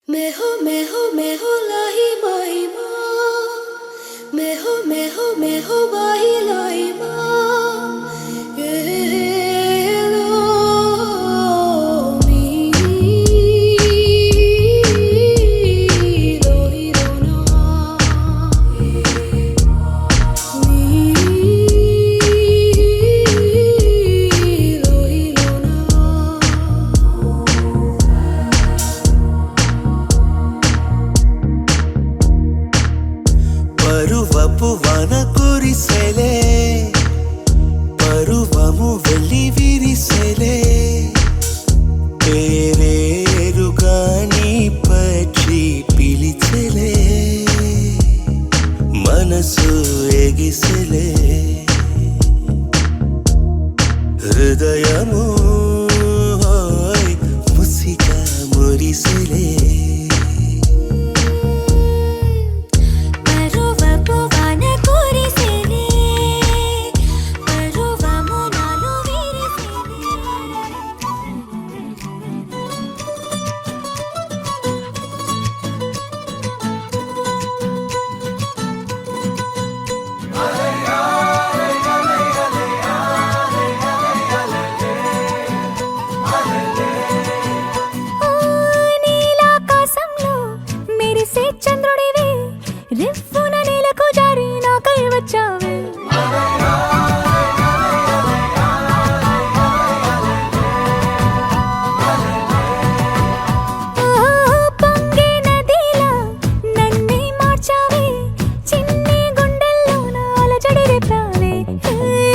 मैं हो लाही माही माँ मैं हो बाही लाई माँ ये लो मी लो ही लो ना मी लो ही लो ना పరువపు వాన కురిసెలే పరువము వెళ్ళి విరిసెలే పేరేరుగా నీ పక్షి పిలిచెలే మనసు ఎగిసెలే హృదయము హోయ్ ముసిగా మురిసెలే చంద్రుడివి రివ్వున నేలకు జారి నాకై వచ్చావే పొంగే నదిలా నన్నే మార్చావే చిన్ని గుండెల్లోన అలజడి రేపావే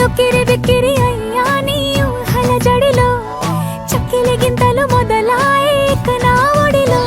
ఉక్కిరి బిక్కిరి అయ్యా నీ ఊహల జడిలో చక్కిలి గింతలు మొదలాయే ఇక నా ఒడిలో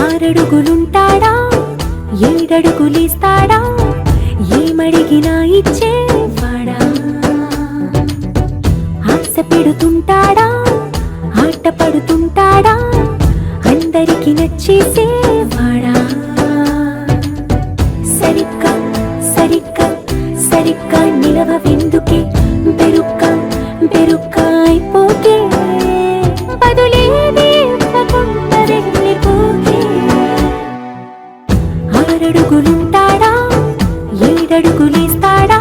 ఆరడుగులుంటాడా ఏడడుగులిస్తాడా ఏమడిగినా ఇచ్చేవాడా ఆశ పెడుతుంటాడా ఆట పడుతుంటాడా అందరికి నచ్చేసేవాడా సరిగ్గా సరిగ్గా సరిగ్గా నిలవెందుకే బెరుక్క బెరుక్క అయిపోతే బదులేది ఇవ్వకుండా వెళ్ళిపోతే ఆరడుగులుంటాడా ఏడడుగులేస్తాడా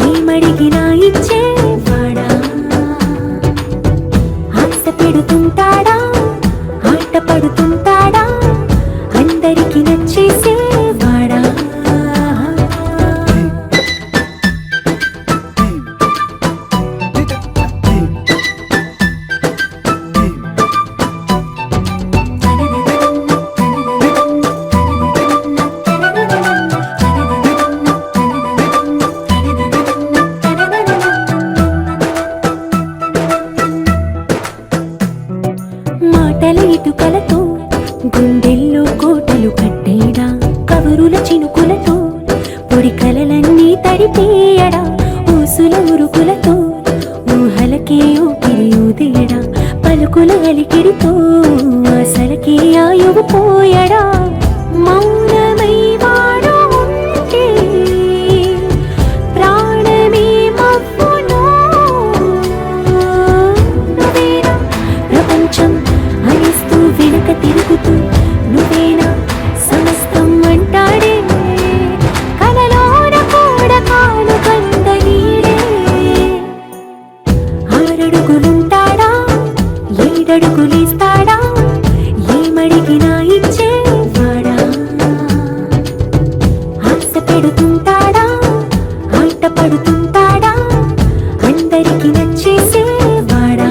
ఏమడిగినా ఇచ్చేవాడా ఆశ పెడుతుంటాడా ఆట పడుతుంటాడా అందరికి నచ్చేసేవాడా చినుకులతో పొడి కలలన్నీ తడిపేయడా ఊసుల ఉరుకులతో ఊహలకే ఊపిరి ఊదేయడా పలుకుల అలికిడితో ఆశలకే ఆయువు పోయడా మౌనమై వాడు ఉంటే ప్రాణమే మవ్వునో నువ్వేనా ప్రపంచం అనిస్తూ వెనుక తిరుగుతూ నువ్వేనా సమస్తం అంటాడే కలలోన కూడా కాను కంద నీడే ఆరడుగులుంటాడా ఏడడుగులేస్తాడా ఏమడిగినా ఇచ్చేవాడా ఆశ పెడుతుంటాడా ఆట పడుతుంటాడా అందరికి నచ్చేసేవాడా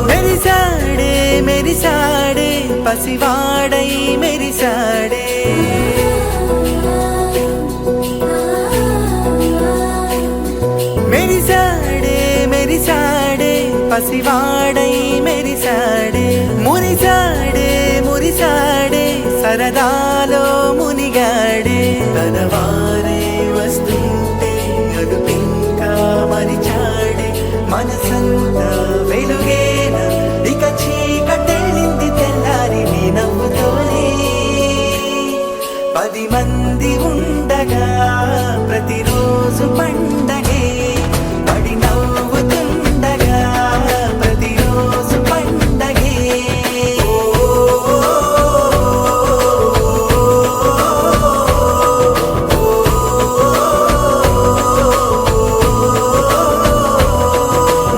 మెరిసాడే మెరిసాడే పసివాడై మెరిసాడే మెరిసాడే మెరిసాడే పసివాడై మెరిసాడే మురిసాడే మురిసాడే సరదాలో మునిగాడే తనవారే వస్తుంటే అడుపింకా మరిచాడే మనసంతా వెలుగేన ఇక చీకటెళ్ళింది తెల్లారి నీ నవ్వుతోనే 10 మంది ఉండగా ప్రతిరోజు పండగే పడి నవ్వుతుండగా ప్రతిరోజు పండగే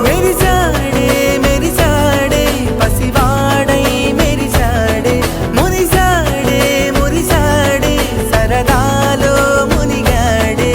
మెరిసాడే మెరిసాడే పసివాడై మెరిసాడే మురిసాడే మురిసాడే సరదాలో మునిగాడే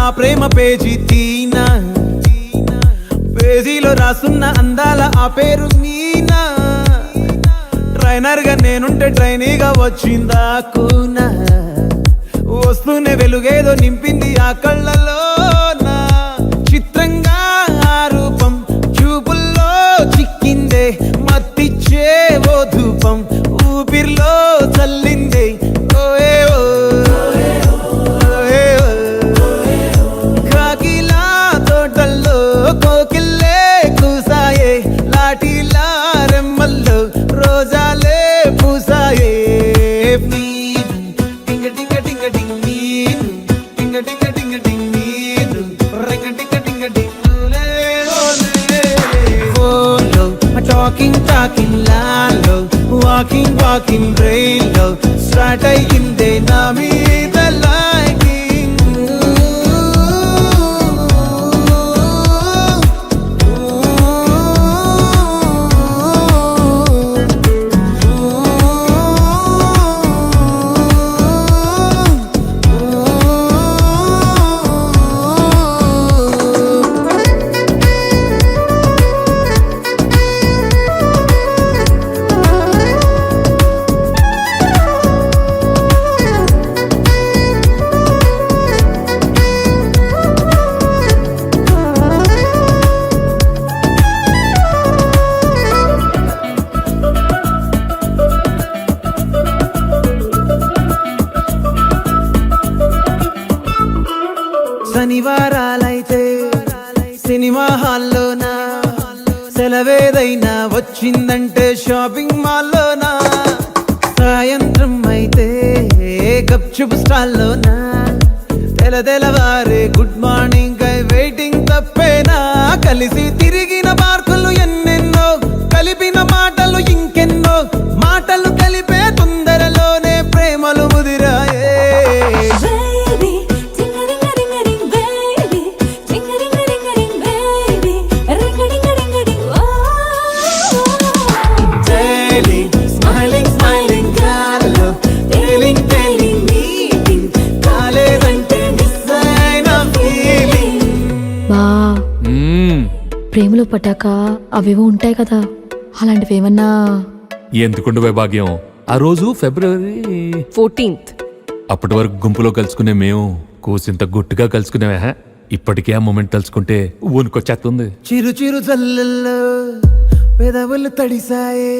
నా ప్రేమ పేజీ తీనా, పేజీలో రాసున్న అందాల ఆ పేరు మీనా. ట్రైనర్ గా నేనుంటే ట్రైనీగా వచ్చిందా కూనా, వస్తూనే వెలుగేదో నింపింది ఆ కళ్ళలోన. చిత్రంగా ఆ రూపం చూపుల్లో చిక్కిందే, మత్తిచ్చే ఓ ధూపం ఊపిరిలో చల్లిందే. ఓయే ఓ, ఓయే ఓ. కాకిలా తోటల్లో కోకిల్లే కూసాయే, లాఠీలా రెమ్మల్లో రోజాలే పూసాయే. టింగ టింగ టింగ టింగ్ నీరు, టింగ టింగ టింగ టింగ్ నీరు, రింగ టింగ టింగ టింగ్ లే ఓలే. ఓలో టాకింగ్ టాకింగ్ లాలో, వాకింగ్ వాకింగ్ బ్రెయిన్లో స్టార్ట్ అయ్యిందే నా మీద లైకింగ్. శనివారాలైతే సినిమా హాల్లోనా, సెలవేదైనా వచ్చిందంటే షాపింగ్ మాల్లోనా. సాయంత్రం అయితే గప్చుప్ స్టాల్లోనా, తెలవారే గుడ్ మార్నింగ్ ఐ వెయిటింగ్ తప్పేనా. కలిసి తిరిగిన పార్కులు ఎన్నెన్నో, కలిపిన మాటలు ఇంకెన్నో, మాటలు కలిపే తొందరలోనే ప్రేమలు ముదిరాయే. Smiling, smiling, గాల్లో tailing, tailing, meeting, కాలేదంటే miss అయిన feeling. బా ప్రేమలో పడ్డాక అవేవో ఉంటాయి కదా, అలాంటివి ఏమన్నా? ఎందుకుండు భాగ్యం, ఆ రోజు ఫిబ్రవరి 14th. అప్పటి వరకు గుంపులో కలుసుకునే మేము కూసింత గుట్టుగా కలుసుకునేవా. ఇప్పటికే ఆ మూమెంట్ తలుచుకుంటే ఊనుకొచ్చేస్తుంది. చిరు చిరు జల్లల్లో పెదవులు తడిసాయే,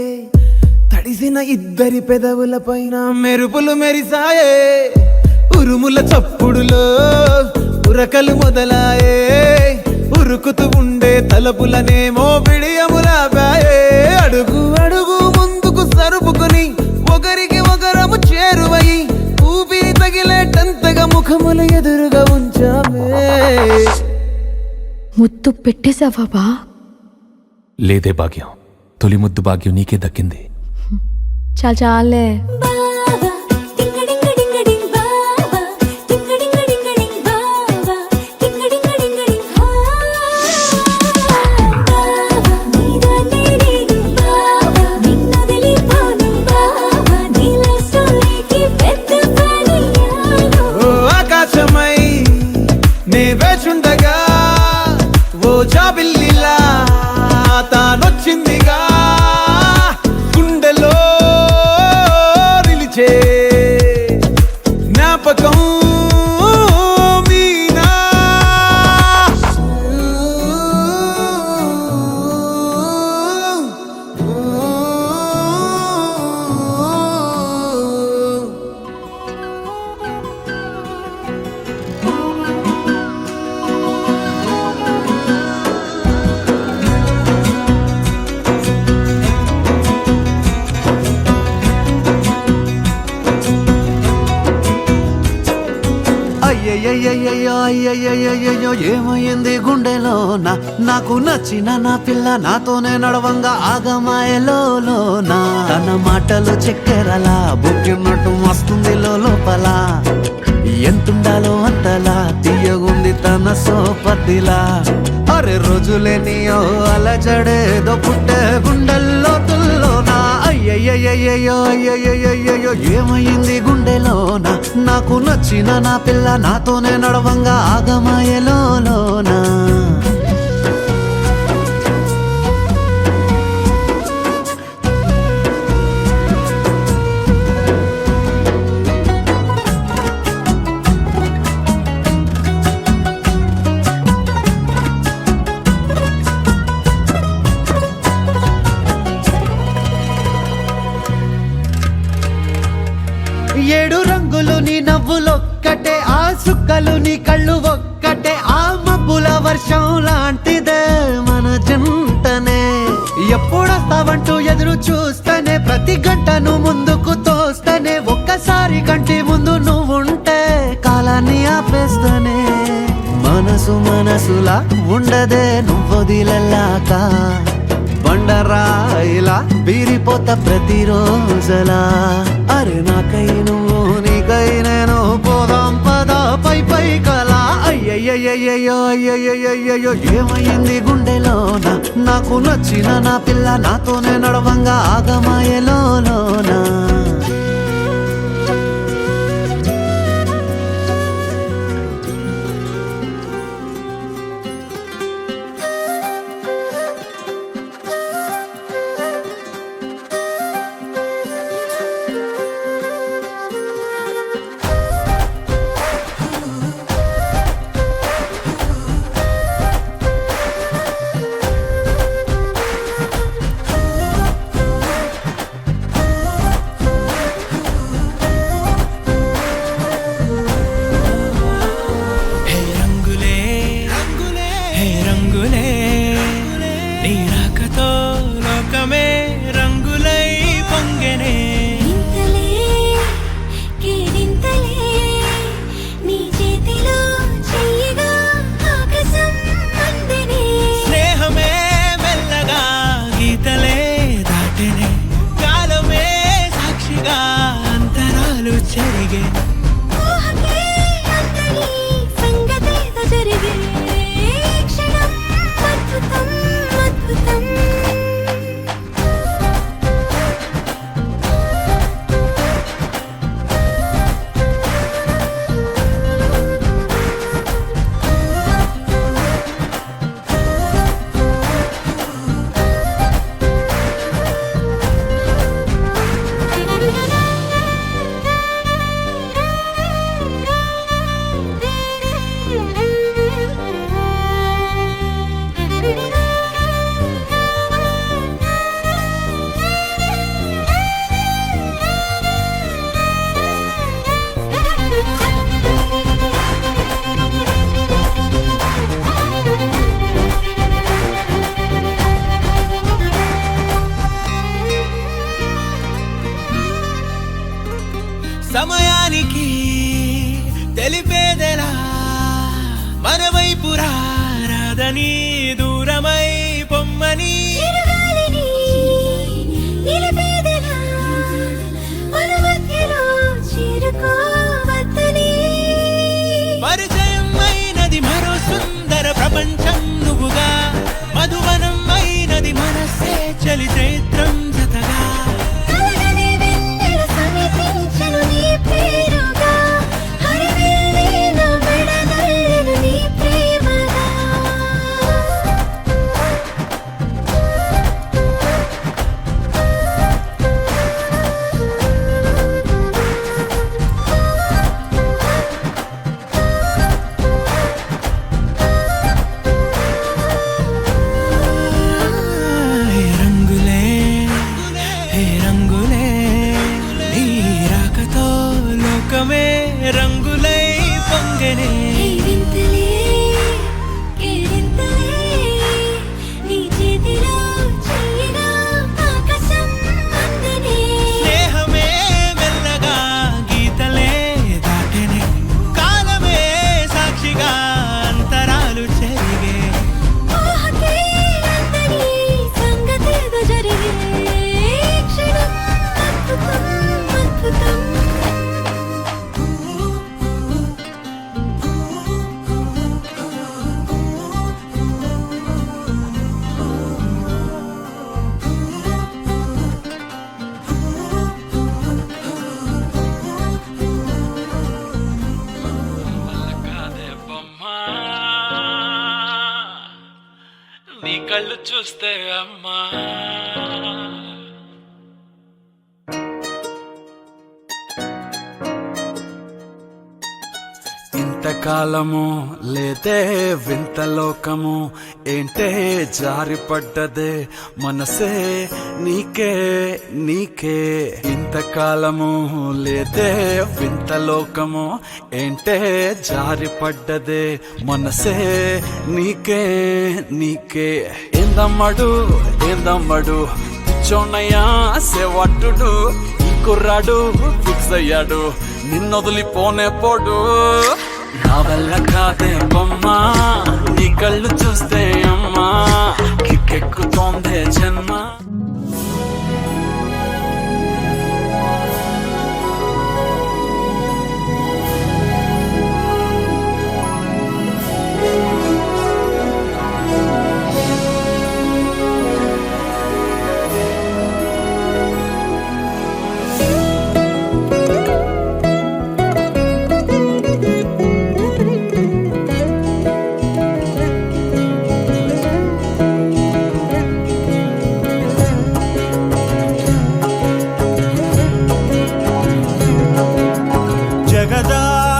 తడిసిన ఇద్దరి పెదవుల పైన మెరుపులు మెరిసాయే. ఉరుముల చప్పుడులో ఉరకలు మొదలాయే, ఉరుకుతూ ఉండే తలపులనేమో బిడియములాపాయే. అడుగు అడుగు ముందుకు సరుపుకుని ఒకరికి ఒకరము చేరువై, ఊపిరి తగిలేటంతగా ముఖములు ఎదురుగా ఉంచామే. ముద్దు పెట్టేశావా బా? లేదే భాగ్యం, తొలి ముద్దు భాగ్యం నీకే దక్కింది. చాలే. ఓ ఆకాశమై నే వేచుండగా, ఓ జాబిల్లిలా తానొచ్చిందిగా, గుండెలో నిలిచే జ్ఞాపకం మీనా. అయ్యయ్యో ఏమైంది గుండెలోన, నాకు నచ్చిన నా పిల్ల నాతోనే నడవంగా ఆగమాయలోనా. తన మాటలు చక్కెరలా బుక్కినట్టు వస్తుంది లోపల, ఎంతుండాలో అంతలా తీయగుంది తన సోపతిలా. అరే రోజులేనియో అలజడేదో పుట్టే గుండెల్లో తుల్లోనా అయ్యయ్యయ్యో అయ్యయ్యయ్యో ఏమైంది గుండెలోనా నాకు నచ్చిన నా పిల్ల నాతోనే నడవంగా ఆగమాయలోనా ఏడు రంగులు నీ నవ్వులొక్కటే ఆ సుక్కలు నీ కళ్ళు ఒక్కటే ఆ మబ్బుల వర్షం లాంటిదే మన జంటనే ఎప్పుడొస్తావంటూ ఎదురు చూస్తేనే ప్రతి గంటను ముందుకు తోస్తేనే ఒక్కసారి కంటి ముందు నువ్వుంటే కాలాన్ని ఆపేస్తేనే మనసులా ఉండదే నువ్వొదిలెల్లాక బండరాయిలా బీరిపోత ప్రతిరోజలా అరే నాకై నువ్వు నీకై నేను పోదాం పదా పై కలా అయ్యయ్యయ్యో అయ్యయ్యయ్యో ఏమైంది గుండెలోన నాకు నచ్చిన నా పిల్ల నాతోనే నడవంగా ఆగమాయలోనా హే రంగులే హే రంగులే నీ రాకతో లోకమే రంగులై పొంగెనే ఇంతలే కేరింతలే నీ చేతిలో చెయ్యగా ఆకాశం అందనే స్నేహమే మెల్లగా గీతలే దాటెనే కాలమే సాక్షిగా అంతరాలు చెరిగే ఊహకే అందని సంగతేదో జరిగే క్షణం అద్భుతం అద్భుతం సమయానికి తెలిపేదెలా మన వైపు రాదని దూరమై పొమ్మని చిరుగాలిని నిలిపేదెలా మన మధ్యలో చేరుకోవద్దని పరిచయం అయినది మరో సుందర ప్రపంచం నువ్వుగా మధువనం అయినది మనసే చలి చైత్రం జతగా కలగని వెన్నెల సమీపించను నీ పేరుగా హరివెల్లి నా మెడనల్లను నీ ప్రేమగా హే రంగులే కళ్ళు చూస్తే అమ్మా. ఇంతకాలము లేదే వింత లోకము ఏంటే జారిపడ్డదే మనసే నీకే నీకే. ఇంతకాలము లేదే వింత లోకము ఏంటే జారిపడ్డదే మనసే నీకే నీకే. ఏందమ్మడు ఏందమ్మడు పిచ్చోన్నయ్యా సేవట్టుడు ఈ కుర్రాడు ఫిక్స్ అయ్యాడు నిన్నొదిలిపోనే పోడు. నా వల్ల కాదే బొమ్మా నీ కళ్ళు చూస్తే అమ్మా కిక్కెక్కుతోందే జన్మ.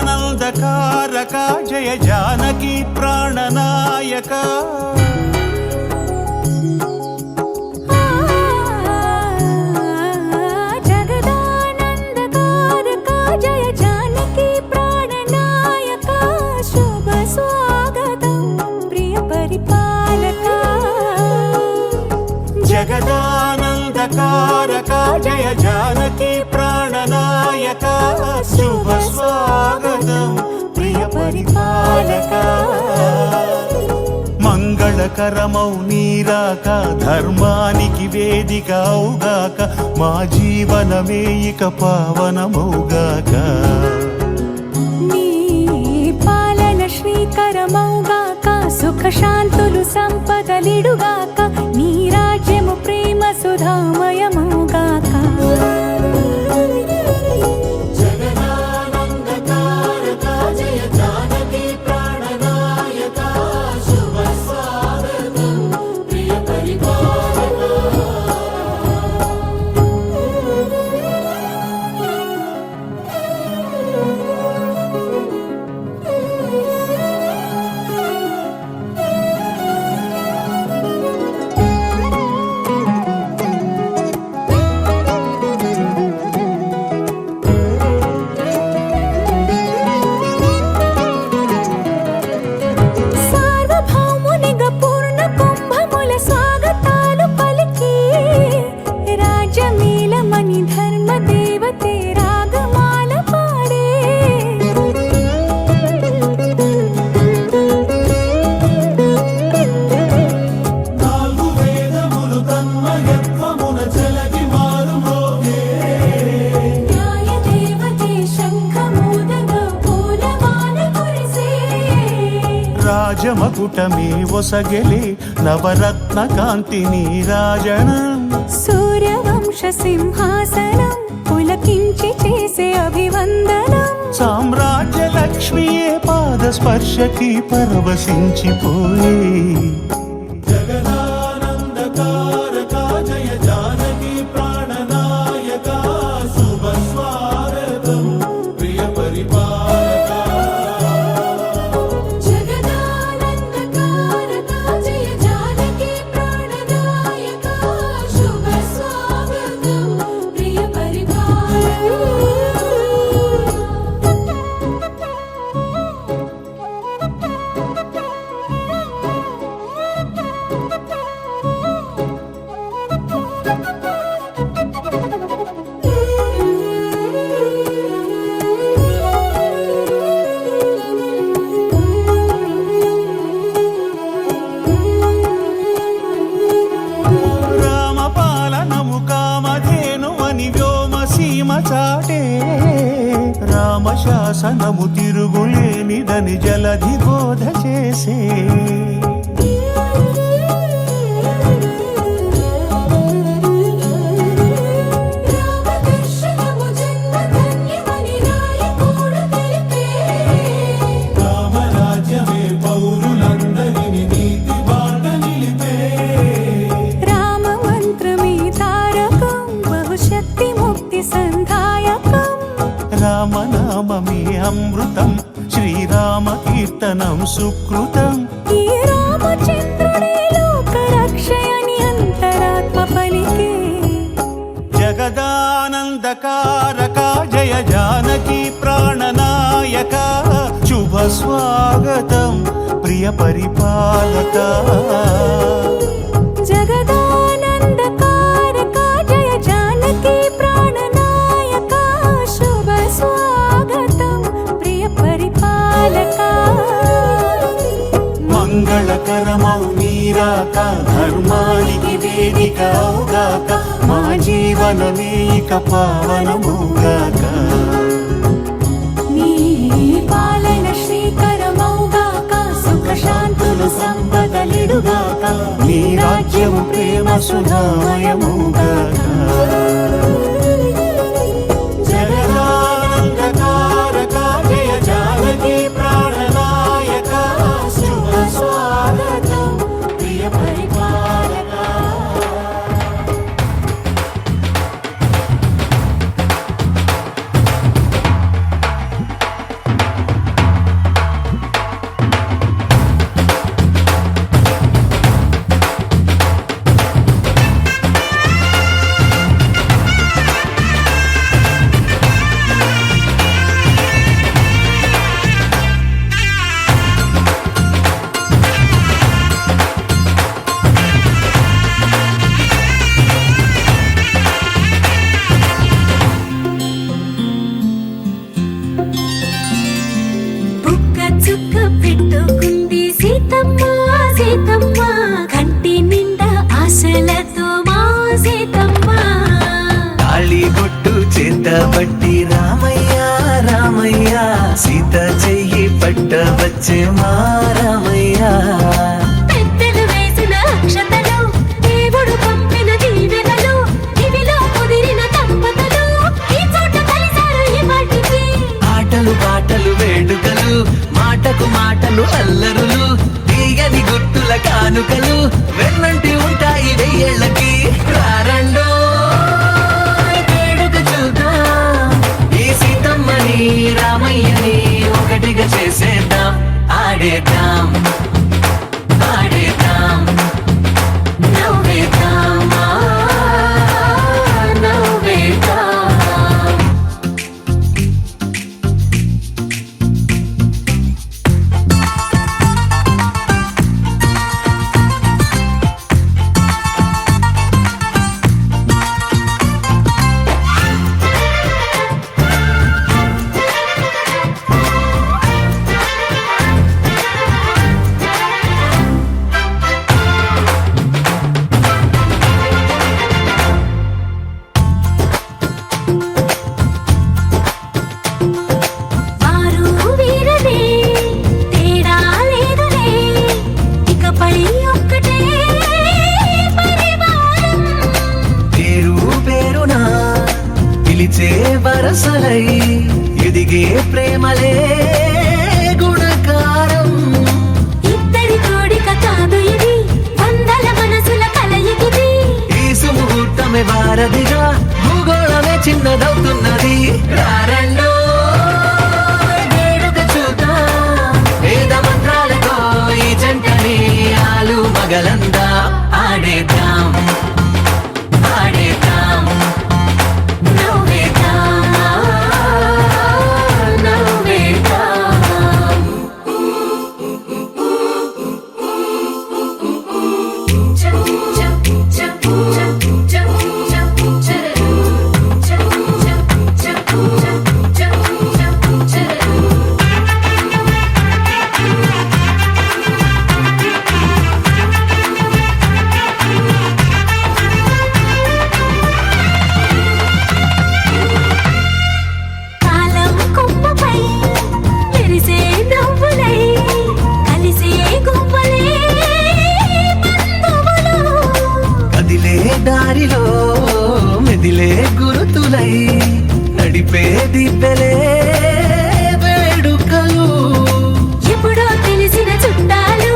జగదానందకారక జయ జానకి ప్రాణనాయక. జగదానందకారక జయ జానకి ప్రాణనాయక శుభ స్వాగతం ప్రియ పరిపాలక. జగదానందకారక జయ జానకి ప్రాణనాయక శుభ స్వాగతం ప్రియ పరిపాలక. మంగళకరమౌ నీరాక ధర్మానికి వేదిక అవుగాక మా జీవనమే ఇక పావనమౌగాక. నీ పాలన శ్రీకరమౌగాక సుఖ శాంతులు సంపదలిడుగాక నీ రాజ్యము ప్రేమ సుధామయమౌగాక. రాజమకుటమే ఒసగెలి నవరత్న కాంతి నీరాజనం. సూర్యవంశ సింహాసనం పులకించి చేసే అభివందనం. సామ్రాజ్య లక్ష్మియే పాద స్పర్శకి పరవశించిపోయే. జగదానందకారక జయ జానకి ప్రాణనాయక శుభ స్వాగతం ప్రియ పరిపాలక. జగదానందకారక జయ జానకి ప్రాణనాయక శుభ స్వాగతం ప్రియ పరిపాలక. రామపాలనము కామధేను అని వ్యోమసీమ చాటే. రామశాసనము తిరుగులేనిదని జలధి బోధ చేసే. రామదర్శనము జన్మధన్యమని రాయకూడ తెలిపే. రామరాజ్యమే పౌరులందరిని నీతి బాట నిలిపే. సతతం శ్రీరామ కీర్తనం సుకృతం ఈ రామచంద్రుడే లోకరక్షయని అంతరాత్మ పలికే జగదానందకారక జయ జానకి ప్రాణనాయక శుభ స్వాగతం ప్రియ పరిపాలక జగదానందకారక జయ జానకి ప్రాణనాయక శుభ స్వాగతం ప్రియ పరిపాలక మంగళకరమౌ నీరాక ధర్మానికి వేదిక అవుగాక మా జీవనమే ఇక పావనమౌగాక నీ పాలన శ్రీకరమౌగాక సుఖ శాంతులు సంపదలిడుగాక నీ రాజ్యము ప్రేమ సుధామయమౌగాక జగదానందకారక జయ జానకి ప్రాణనాయక శుభ స్వాగతం ప్రియ పరిపాలక బుక్క చుక్క పెట్టుకుంది సీతమ్మ సీతమ్మ కంటి నిండా ఆశలతో మా సీతమ్మ తాళిబొట్టు చేతబట్టి రామయ్య రామయ్య సీత చెయ్యి పట్ట వచ్చే మా రామయ్య పెద్దలు వేసిన అక్షతలు దేవుడు పంపిన దీవెనలు ఇవిలో కుదిరిన దంపతులు ఈ చోట కలిసారు ఈ వాటికి ఆటలు పాటలు వేడుకలు మాటకు మాటలు అల్లరులు తీయని గుట్టుల కానుకలు వెన్నంటి ఉంటాయి వెయ్యేళ్ళకి రారండో వేడుక చూద్దాం ఈ సీతమ్మని రామయ్యని ఒకటిగా చేసేద్దాం ఆడేద్దాం ఆడేద్దాం నవ్వేద్దాం నవ్వేద్దాం వారు వీరనే తేడా లేదులే ఇకపై ఒక్కటే పరివారం పేరు పేరునా పిలిచే వరసలై ఎదిగే ప్రేమలే గుణకారం ఇద్దరి కోడిక కాదు ఇది వందల మనసుల కలయికిది ఈ సుముహూర్తమే వారధిగా భూగోళమే చిన్నదవుతున్నది రారండో వేడుక చూద్దాం వేద మంత్రాలతో ఈ జంటని ఆలు మగలందా ఆడేద్దాం ఆడేద్దాం నవ్వేద్దాం నవ్వేద్దాం కాలం కొమ్మపై మెరిసే నవ్వులై కలిసే గువ్వలే బంధువులు కదిలే దారిలో మెదిలే గురుతులై నడిపే దిబ్బెలే వేడుకలు ఎప్పుడో తెలిసిన చుట్టాలు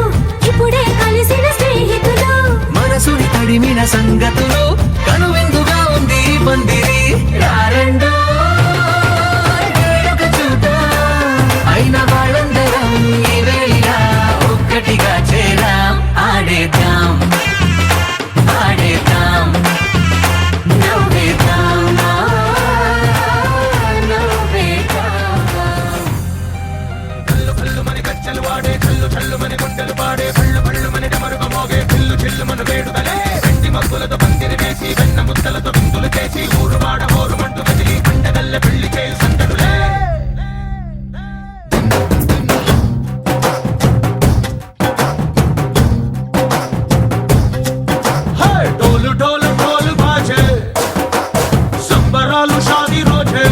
ఇప్పుడే కలిసిన స్నేహితులు మనసుని తడిమిన సంగతులు కనువిందుగా ఉంది ఈ పందిరి రారండో వేడుక చూద్దాం అయిన వాళ్ళందరం ఈ వేళ ఒక్కటిగా చేరాం ఆడేద్దాం ఆడేద్దాం నవ్వేద్దాం నవ్వేద్దాం కళ్ళు కళ్ళు మన గచ్చలు వాడే చల్లు చల్లు మన గుండెలు పాడే కళ్ళు కళ్ళు మన డమరుగ మోగే చిల్లు చిల్లు మన వేడుదలే వెండి మగ్గులతో పందిరి వేసి వెన్న ముద్దలతో విందులు చేసి ఊరు వాడ ఊరు మంటు కదిలి పంటగల్లె పెళ్లి చేయి సందడులే డోలు డోలు డోలు బాజే సంబరాలు షాదీ రోజే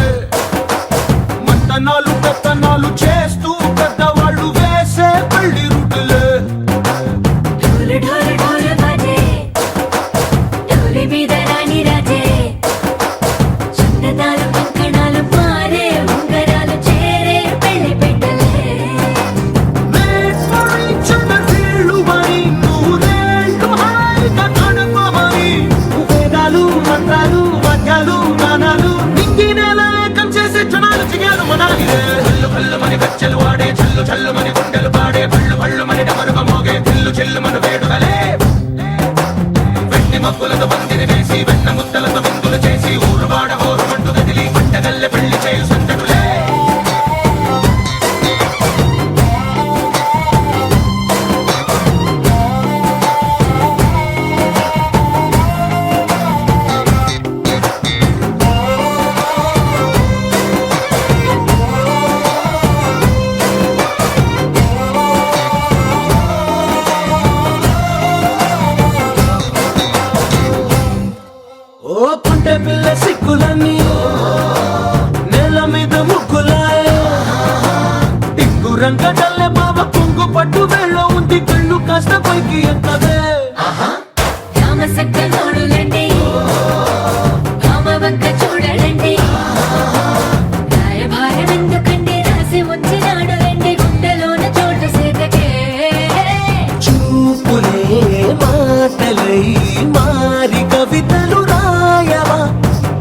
మంతనాలు పెత్తనాలు చేస్తూ పెద్దవాళ్ళు వేసే పెళ్లి రుటులే ఢోలు ఢోలు ఢోలు బాజే ఢోలి మీద రాణి రాజే సున్నదాలు కంకణాలు మారే ఉంగరాలు చేరే పెళ్లి పెట్టలే Let's for each other వీళ్ళు మరి నూరేళ్ళు హాయిగా గడపమని వేదాలు మంత్రాలు వాద్యాలు గానాలు నింగి నేల ఏకం చేసే క్షణాలు చిగాలు మనాలిలే కళ్ళు కళ్ళు మని గచ్చలు వాడే చల్లు చల్లు మని గుండెలు పాడే పళ్ళు పళ్ళు మని డమరుగ మోగే చిల్లు చిల్లు మన వేడుదలే వెండి మబ్బులతో పందిరి వేసి వెన్న ముద్దలతో విందులు చేసి ఊరు వాడ ఊరు మంటు కదిలి పంటగల్లె పెళ్లి చేయు సందడులే ఓ పుంటె పిల్ల సిక్కులన్నీ నేల మీద ముగ్గులాయ టింగు రంగడల్లె బావ కొంగు పట్టు వెళ్ళ ఉంది కళ్ళు కాస్త పైకి ఎక్కదే రామ సక్క నోడులండి రామ వంక చూడడండి రాయభారం ఎందుకండి రాసి ఉంచినాడు రండి గుండెలోన చోటు సేతకే చూపులే మాటలై మారి కవితలు రాయవా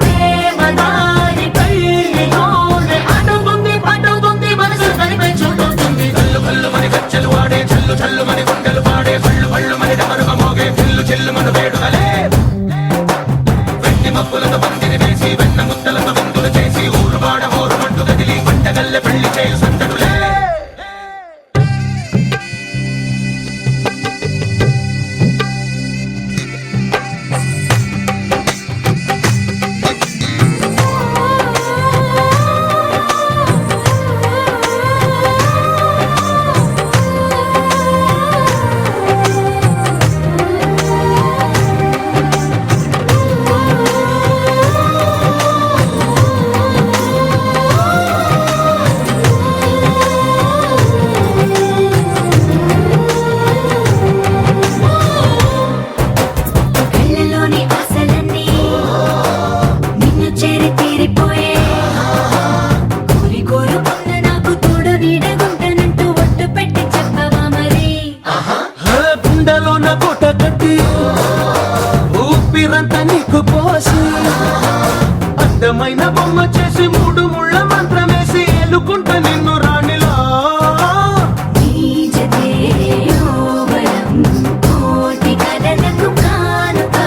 ప్రేమ దారి పెళ్లిలోనే అడుగుంది పడుగుంది మనసు తనిపై చూడుతుంది కళ్ళు కళ్ళు మని గచ్చలు వాడే చల్లు చల్లు మని గుండెలు పాడే పళ్ళు పళ్ళు మని డమరుగ మోగే చిల్లు చిల్లు మన వేడుదలే వెండి మబ్బులతో పందిరి వేసి వెన్న ముద్దలతో విందులు చేసి ఊరు వాడ ఊరు మంటు కదిలి పంటగల్లె పెళ్లి చేయు సందడులే కళ్ళలోని ఆశలన్నీ నిన్ను చేరి తీరిపోయే కోరి కోరుకున్న నాకు తోడు నీడగుంటానంటూ ఒట్టు పెట్టి చెప్పవా మరి గుండెలోన కోట కట్టి ఊపిరంతా నీకు పోసి అందమైన బొమ్మ చేసి మూడు ముళ్ళ మంత్రమేసి ఎలుకుంటా నిన్ను రాణిలా నీ జతే యోవరం కోటి కలలకు కానుక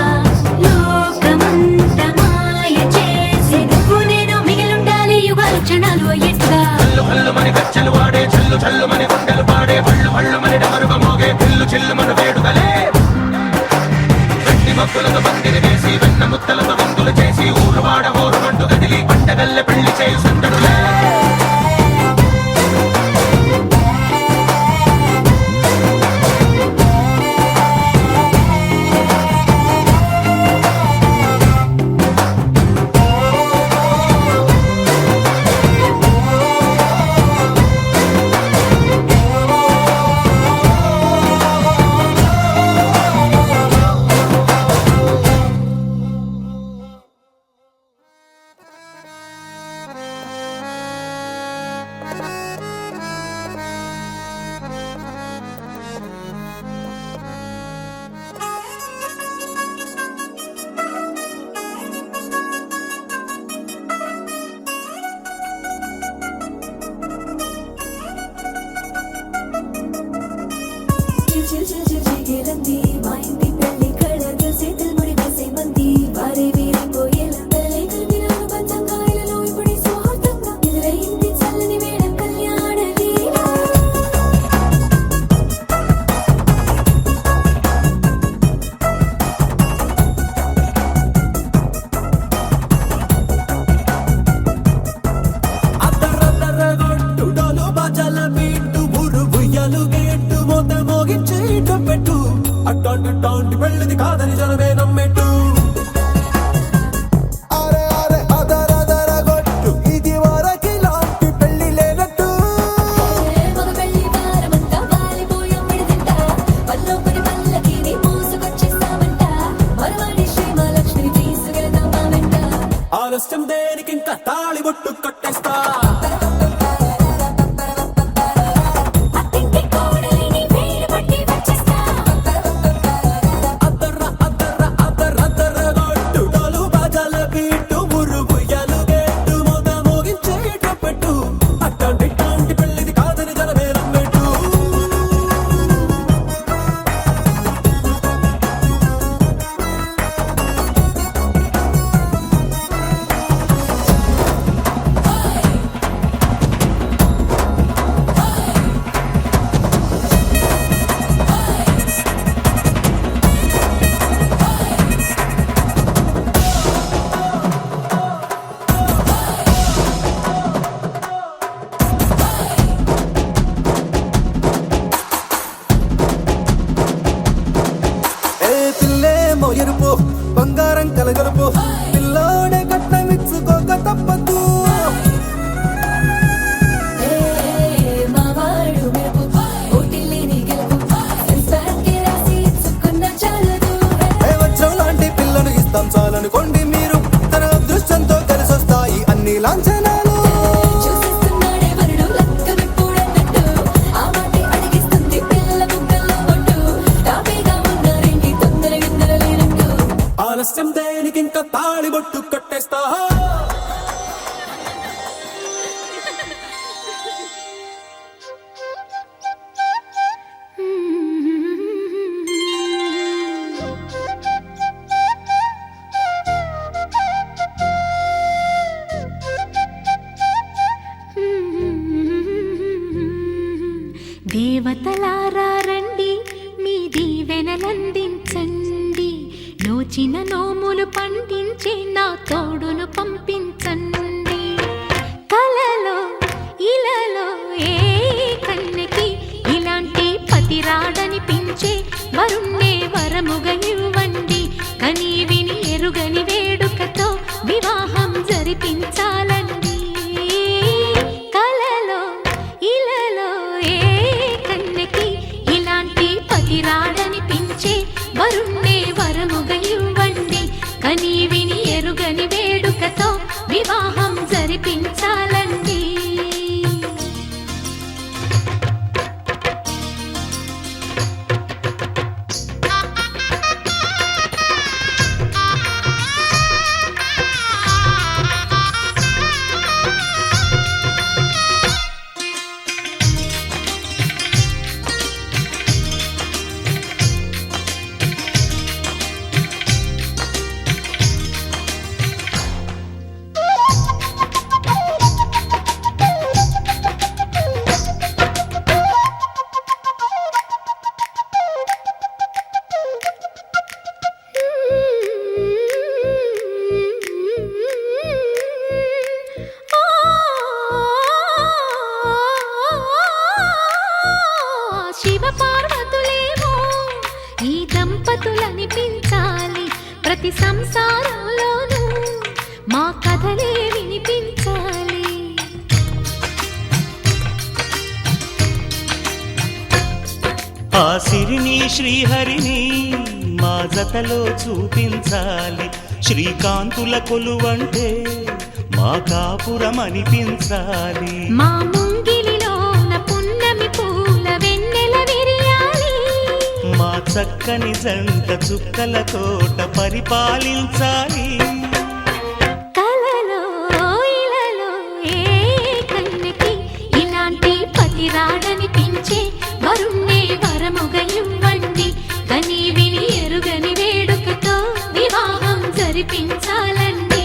లోకమంత మాయ చేసి నువ్వు నేను మిగిలుండాలి యుగాలు క్షణాలు ఎట్లా కళ్ళు కళ్ళు మని గచ్చలు వాడే చల్లు చల్లు మని గుండెలు పాడే పళ్ళు పళ్ళు మని డమరుగ మోగే చిల్లు చిల్లు మన వేడుదలే వెండి మబ్బులతో పందిరి వేసి వెన్న ముద్దలతో విందులు చేసి ఊరు వాడ ఊరు మంటు కదిలి పంటగల్లె పెళ్లి చేయు సందడులే బొట్టు కొట్టేస్తా అత్తింటి కోడలిని వేలు పట్టి వచ్చేస్తా అద్దర్ర అద్దర్ర అద్దర్ర అద్దర్ర కొట్టు డోలు బాజాల బీటు మురుగుయ్యలు గేటు మోత మోగించేట పెట్టు అట్టాంటి పెళ్ళిది కాదని జనమేరం పెట్టు ఏ పిల్లేమో ఎరుపు బంగారం కలగలుపు పిల్లోడే కట్టమిచ్చుకోక తప్పదు మావాడు మెరుపు ఓటిల్లేని గెలుపు సెన్సార్కి రాసి ఇచ్చుకున్న చాలదు ఏ వచ్చం లాంటి పిల్లను ఇస్తాం చాలనుకోండి మీరు తన అదృష్టంతో కలిసొస్తాయి అన్ని లాంఛనాలు చూసేస్తున్నాడే వరుడు లక్క విప్పుడన్నట్టు ఆ మాటే అడిగిస్తుంది పిల్ల బుగ్గల్లో ఒట్టు టాపీగా ఉన్నారేంటి తొందర గిందర లేనట్టు ఆలస్యం దేనికి ఇంకా తాళి బొట్టు కట్టేస్తా దేవతలారా రండి మీ దీవెనలందించండి నోచిన నోములు పండించే నా తోడును పంపించండి కలలో ఇలలో ఏ కన్నెకి ఇలాంటి పతి రాడనిపించే వరుణ్ణే వరముగా ఇవ్వండి కని విని ఎరుగని వేడుకతో వివాహం జరిపించాలండి కలలో ఇలలో ఏ కన్నెకి ఇలాంటి పతి రాడనిపించే వరుణ్ణే వరముగా ఇవ్వండి కని విని ఎరుగని వేడుకతో వివాహం జరిపించాలండి శివ పార్వతులేమో ఈ దంపతులనిపించాలి ప్రతి సంసారంలోనూ మా కథలే వినిపించాలి ఆ సిరిని శ్రీహరిని మా జతలో చూపించాలి శ్రీకాంతుల కొలువంటే మా కాపురం అనిపించాలి మా ముంగిలిలోన పున్నమి పూల వెన్నెల విరియాలి మా చక్కని జంట చుక్కల తోట పరిపాలించాలి కలలో ఇలలో ఏ కన్నెకి ఇలాంటి పతి రాడనిపించే వరుణ్ణే వరముగా ఇవ్వండి కని విని ఎరుగని వేడుకతో వివాహం జరిపించాలండి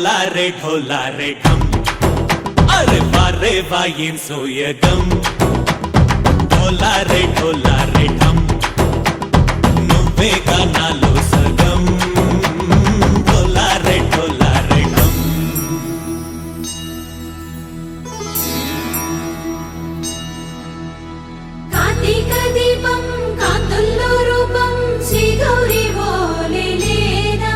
ढोला रे ढम अरे वारे वाइन सोयगम ढोला रे ढम నువ్వే గానాలో సగం ढोला रे ढम కార్తీక దీపం కాంతుల్లో రూపం శ్రీ గౌరీ ఓలే లేదా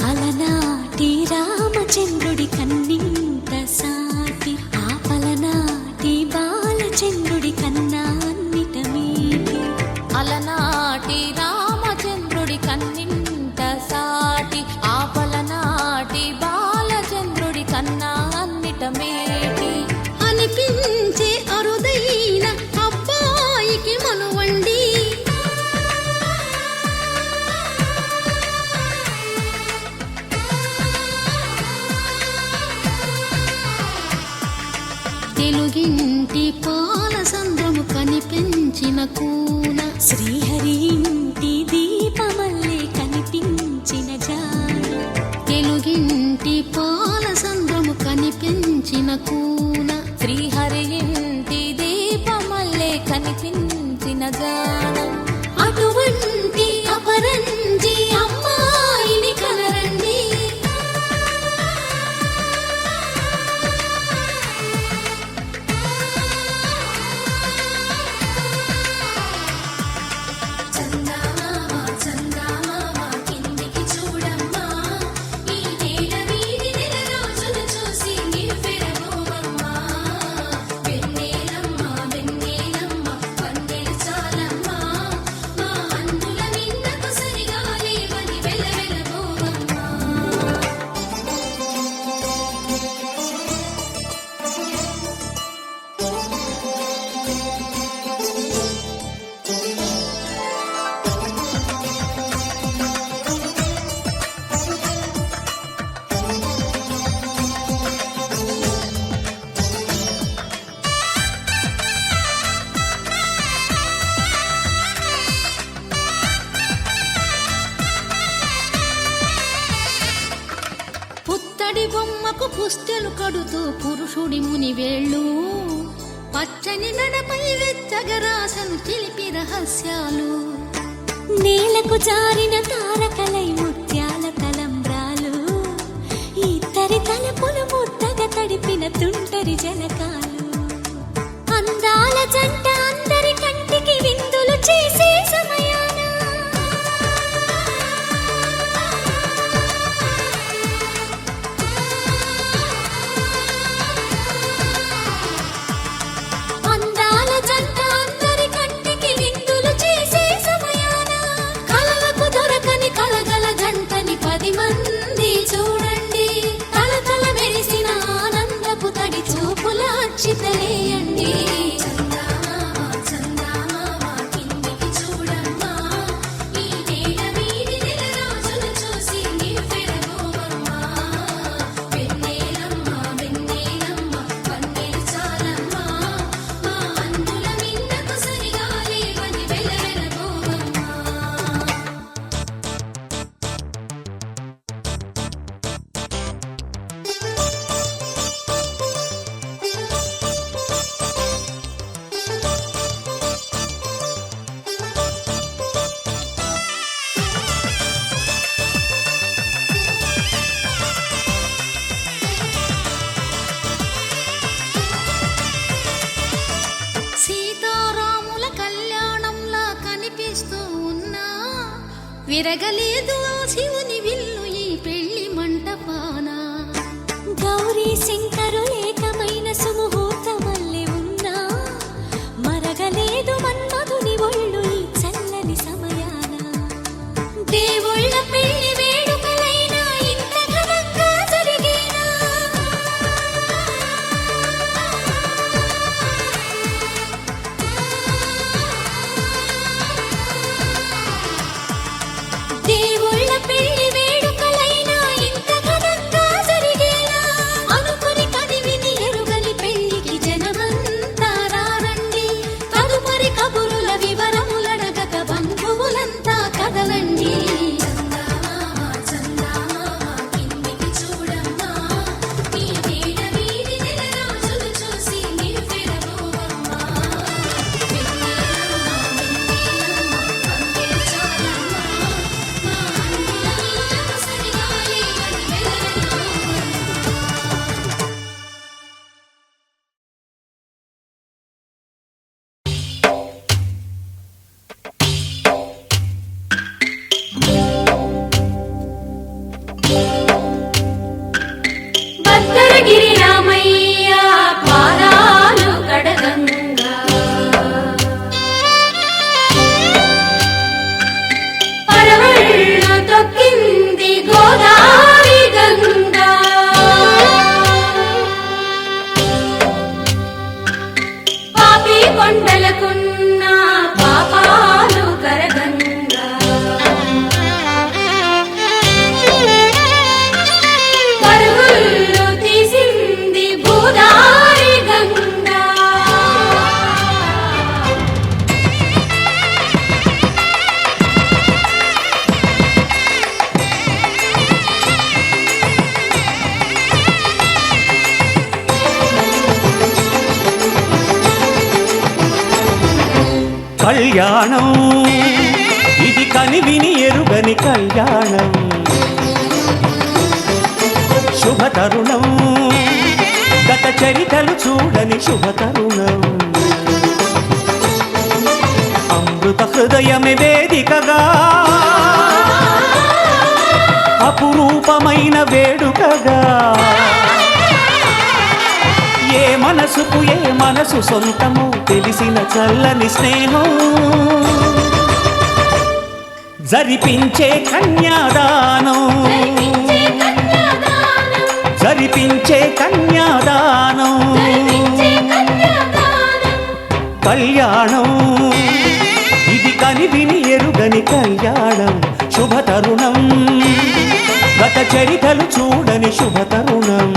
అలనాటి రామచంద్రుడి కన్నింత సాటి ఆపలనాటి బాలచంద్రుడి కన్నా అన్నిట మీటి అలనాటి రామచంద్రుడి కన్నింత సాటి ఆపలనాటి బాలచంద్రుడి కన్నా అన్నిట మేటి అనిపించే అరుదైన అబ్బాయికి మనువండి తెలుగింటి పాల సంద్రము కనిపించిన కూన శ్రీహరి ఇంటి దీపమల్లే కనిపించిన జాన తెలుగింటి పాల సంద్రము కనిపించిన కూన శ్రీహరి ఇంటి దీపమల్లే కనిపించిన జానం అటువంటి అపరంజి అమ్మాయిని కనరండి చందమామ చందమామ కిందికి చూడమ్మా ఈ నేల వీడి నెల రోజులు చూసి నివ్వెరబోవమ్మా వెన్నెలమ్మ వెన్నెలమ్మ వన్నెలు చాలమ్మా మా అందుల నిన్నకు సరిగా లేవని వెలవెలబోవమ్మా పుత్తడి బొమ్మకు పుస్తెలు కడుతూ పురుషుడి ముని వేళ్ళు పచ్చని మెడపై వెచ్చగరాసను చిలిపి రహస్యాలు నేలకు జారిన తారకలై ముత్యాల తలంబ్రాలు ఇద్దరి తలపులు ముద్దగా తడిపిన తుంటరి జలకాలు అందాల జంట అందరి కంటికి విందులు చేసే సమయాన అందాల జంట అందరి కంటికి విందులు చేసే సమయాన కలలకు దొరకని కలగల జంటని 10 మంది చూడండి తలతల మెరిసిన ఆనందపు తడి చూపుల అచ్చితలేయండి చందమామ చందమామ కిందికి చూడమ్మా ఈ నేల వీడి నెల రోజులు చూసి నివ్వెరబోవమ్మా వెన్నెలమ్మ వెన్నెలమ్మ వన్నెలు చాలమ్మా మా అందుల మిన్నకు సరిగా లేవని వెలవెలబోవమ్మా సీతారాముల కళ్యాణంలా కనిపిస్తూ ఉన్నా విరగలేదు ఆ శివుని విల్లు ఈ పెళ్లి మంటపాన గౌరీ శంకరు ఏకమైన సుముహూర్తమల్లె ఉన్నా మరగలేదు మన్మధుని ఒళ్ళు ఈ చల్లని సమయాన దేవుళ్ళ పెళ్లి వేడుకలైనా ఇంత ఘనంగా జరిగేనా కొండలకున్న పాపాలు కరగంగా పరుగులు తీసింది గోదావరి గంగా కళ్యాణం ఇది కనివిని ఎరుగని కళ్యాణం శుభతరుణం గత చరితలు చూడని శుభతరుణం అమృత హృదయమే వేదికగా అపురూపమైన వేడుకగా ఏ మనసుకు ఏ మనసు సొంతము తెలిసిన చల్లని స్నేహం జరిపించే కన్యాదానం జరిపించే కన్యాదానం కళ్యాణం ఇది కనివిని ఎరుగని కళ్యాణం శుభతరుణం గత చరితలు చూడని శుభతరుణం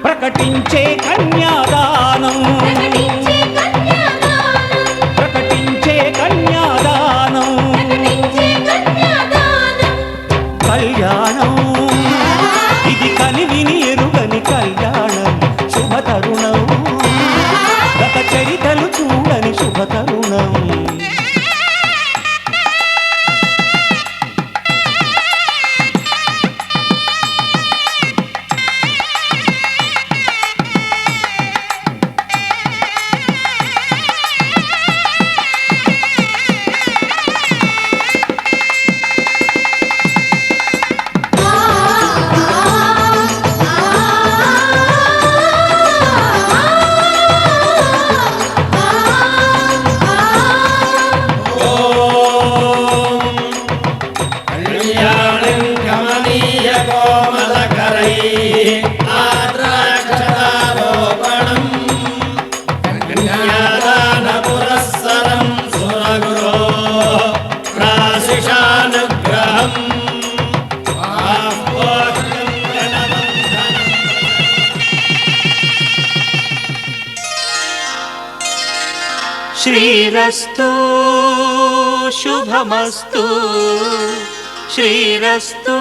ప్రకటించే కన్యాదానం ప్రకటించే కన్యాదానం కళ్యాణం ఇది కనివిని ఎరుగని కళ్యాణం శుభతరుణం గత చరితలు చూడని శుభతరుణం శ్రీరస్తు శుభమస్తు శ్రీరస్తు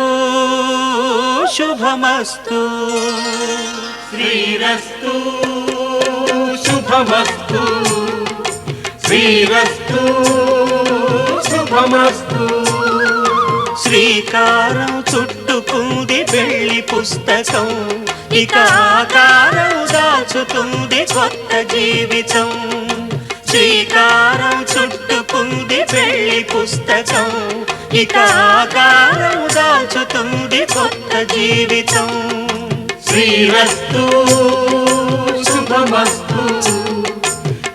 శుభమస్తు శ్రీరస్తు శుభమస్తు శ్రీరస్తు శుభమస్తు శ్రీకారం చుట్టుకుంది వెళ్లి పుస్తకం ఇక ఆకారం దాచుతుంది కొత్త జీవితం శ్రీకారం చుట్టుకుంది పెళ్లి పుస్తకం ఇక ఆకారం దాచుతుంది కొత్త జీవితం శ్రీరస్తు శుభమస్తు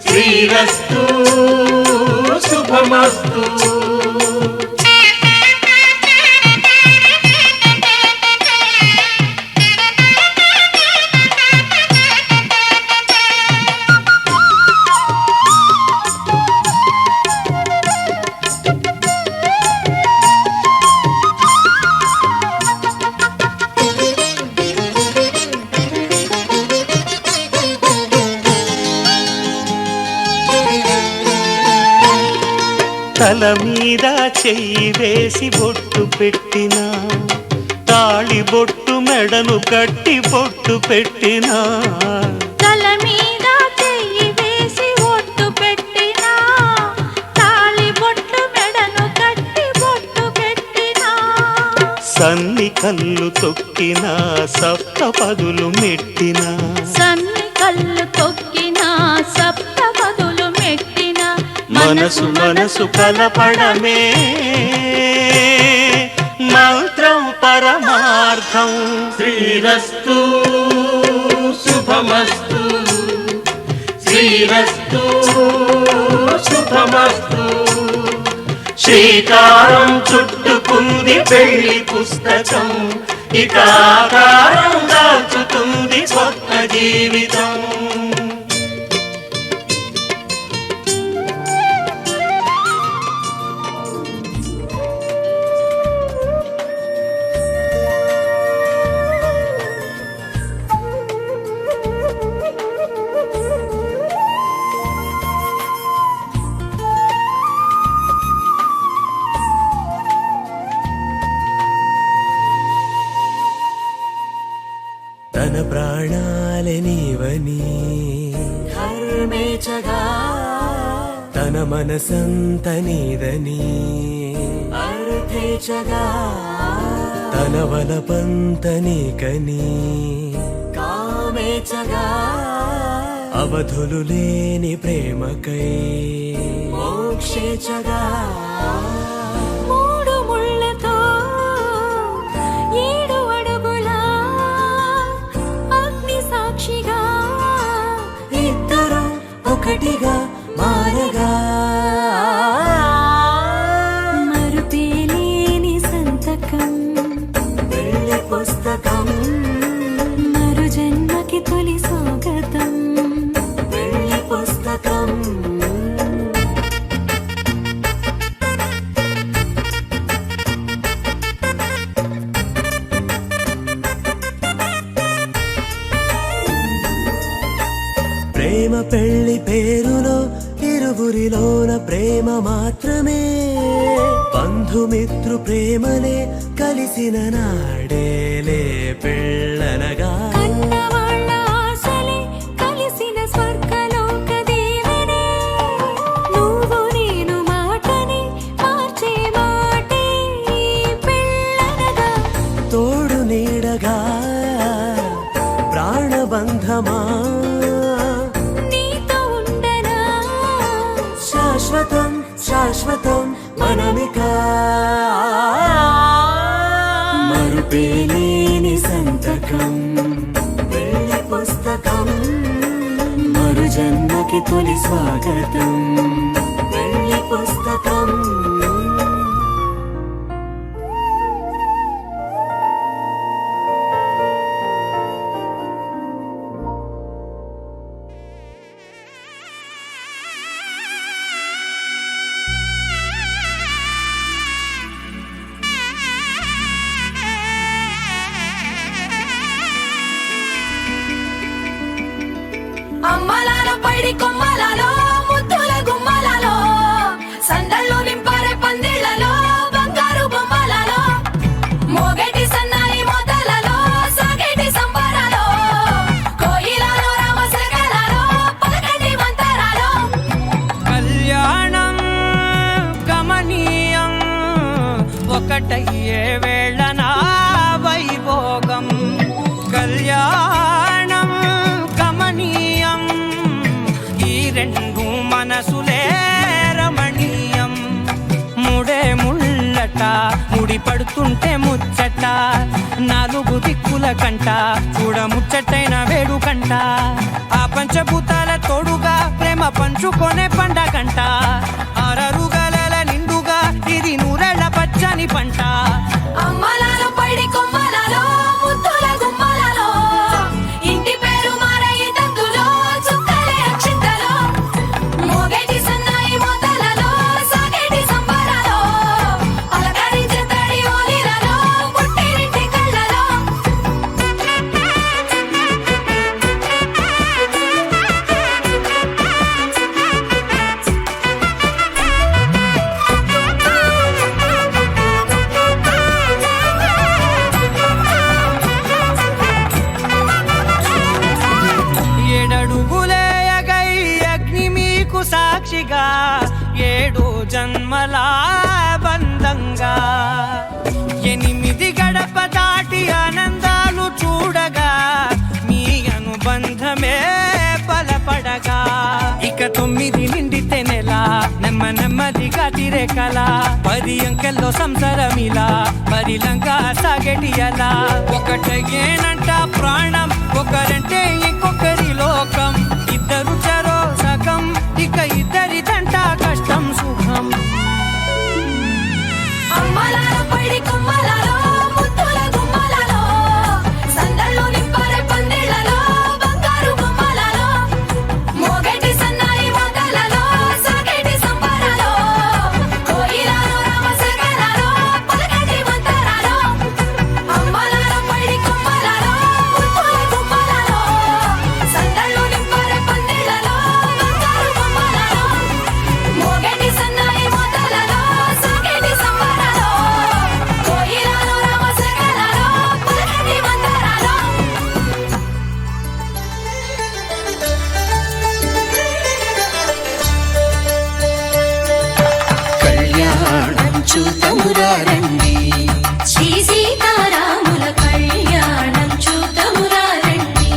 శ్రీరస్తు శుభమస్తు తల మీద చెయ్యి వేసి బొట్టు పెట్టినా తాళి బొట్టు మెడను కట్టి బొట్టు పెట్టినా తల మీద చెయ్యి వేసి బొట్టు పెట్టినా తాళి బొట్టు మెడను కట్టి బొట్టు పెట్టినా సన్ని కళ్ళు తొక్కినా సప్త పదులు మెట్టినా సన్ని కళ్ళు తొక్కినా సప్త పదులు మనసు మనసు కలపడమే మంత్రం పరమార్థం. శ్రీరస్తు శుభమస్తు, శ్రీరస్తు శుభమస్తు. శ్రీకారం చుట్టుకుంది పెళ్లి పుస్తకం, ఇక ఆకారం దాచుతుంది కొత్త జీవితం. తన ప్రాణాలే నీవని ధర్మేచగా తన మనసంత నీదని అర్థేచగా తన వలపంత నీకని కామేచగా అవధులు లేని ప్రేమకై మోక్షేచగా మూడు ముళ్ళతో 7 అడుగుల అగ్ని సాక్షిగా ఇద్దరు ఒకటిగా మారగా మరుపేలేని సంతకం పెళ్లి పుస్తకం మరు జన్మకి తొలి స్వాగతం పెళ్లి పుస్తకం. ప్రేమ పెళ్లి పేరులో ఇరువురిలోన ప్రేమ మాత్రమే, బంధుమిత్రు ప్రేమలే కలిసిన నాడేలే పెళ్ళనగా. కన్నవాళ్ళ ఆశలే కలిసిన స్వర్గలోక దేవనే నువ్వు నేను మాటని మార్చే మాటే పెళ్ళనగా తోడు నీడగా ప్రాణబంధమా నీతో ఉండనా శాశ్వతం శాశ్వతం మనమిక. మరుపేలేని సంతకం పెళ్లి పుస్తకం మరు జన్మకి తొలి స్వాగతం పెళ్లి పుస్తకం. అమ్మలాల పైడి కొమ్మలలో ముద్దుల గుమ్మలలో సందళ్ళు నింపారే పందిళ్లలో బంగారు బొమ్మలలో మోగేటి సన్నాయి మోతలలో సాగేటి సంబరాలో కోయిలలో రామశకలలో పలకటి మంతరాలో. కళ్యాణం గమనీయం ఒకటయ్యే వేళ నా వైభోగం. కళ్యాణం గమనీయం ఈ రెండు మనసులే రమణీయం. ముడే ముళ్ళట ముడి పడుతుంటే ముచ్చట 4 దిక్కుల కంట చూడ ముచ్చటైన వేడుకంట. ఆ పంచభూతాల తోడుగా ప్రేమ పంచుకొనే పండగంట. అరరుగలల నిండుగా ఇది 100 ఏళ్ల పచ్చని పంట. అమ్మలాల పైడి కొమ్మలలో ముద్దుల గుమ్మలలో ఇంటి పేరు మారయి తందులో చుక్కలే అక్షింతలో మోగేటి సన్నాయి మోతలలో సాగేటి సంబరాలో పలకరించే తడి ఓలిలలో పుట్టినింటి కళ్ళలో. ఏడడుగులేయగై అగ్ని మీకు సాక్షిగా 7 జన్మల బంధంగా 8 గడప దాటి ఆనందాలు చూడగా మీ అనుబంధమే బలపడగా. ఇక 9 నిండితే నెల నెమ్మ కళ 10 అంకెల్లో సంసారమిలా పరిలంగా సాగేటియలా ఒకటేనంట ప్రాణం ఒకరంటే ఇంకొకరి లోకం ఇద్దరు చరో సగం ఇక ఇద్దరిదంట కష్టం సుఖం అమ్మలాలో పడి కొమ్మలాలో ముత్తుల గుమ్మలాలో సందళ్ళు నింపరే పందిళ్ళలో బంగారు గుమ్మలాలో మోగేటి సన్నాయి మోతలలో సాగేటి సంబరాలో కోయిలాలో రామసగనాలో పలకేటి మంతరాలో అమ్మలాలో పడి కొమ్మలాలో ముత్తుల గుమ్మలాలో సందళ్ళు నింపరే పందిళ్ళలో బంగారు గుమ్మలాలో మోగేటి సన్నాయి మోతలలో సాగేటి సంబరాలో కోయిలాలో రామసగనాలో పలకేటి మంతరాలో కళ్యాణం చూతమురా రండి శ్రీ సీతారాముల కళ్యాణం చూతమురా రండి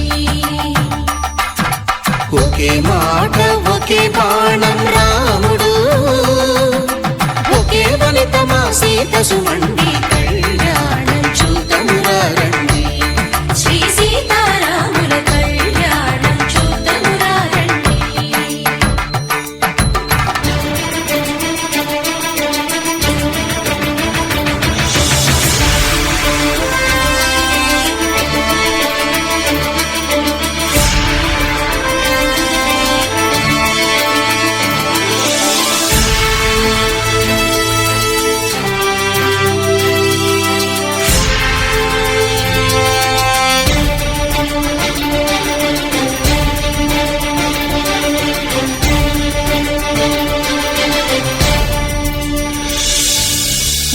ఒకే మాట ఒకే బాణం రాముడు ఒకే వనిత మా సీత సుమండి కళ్యాణం చూతమురా రండి శ్రీ సీతారాముల కళ్యాణం చూతమురా రండి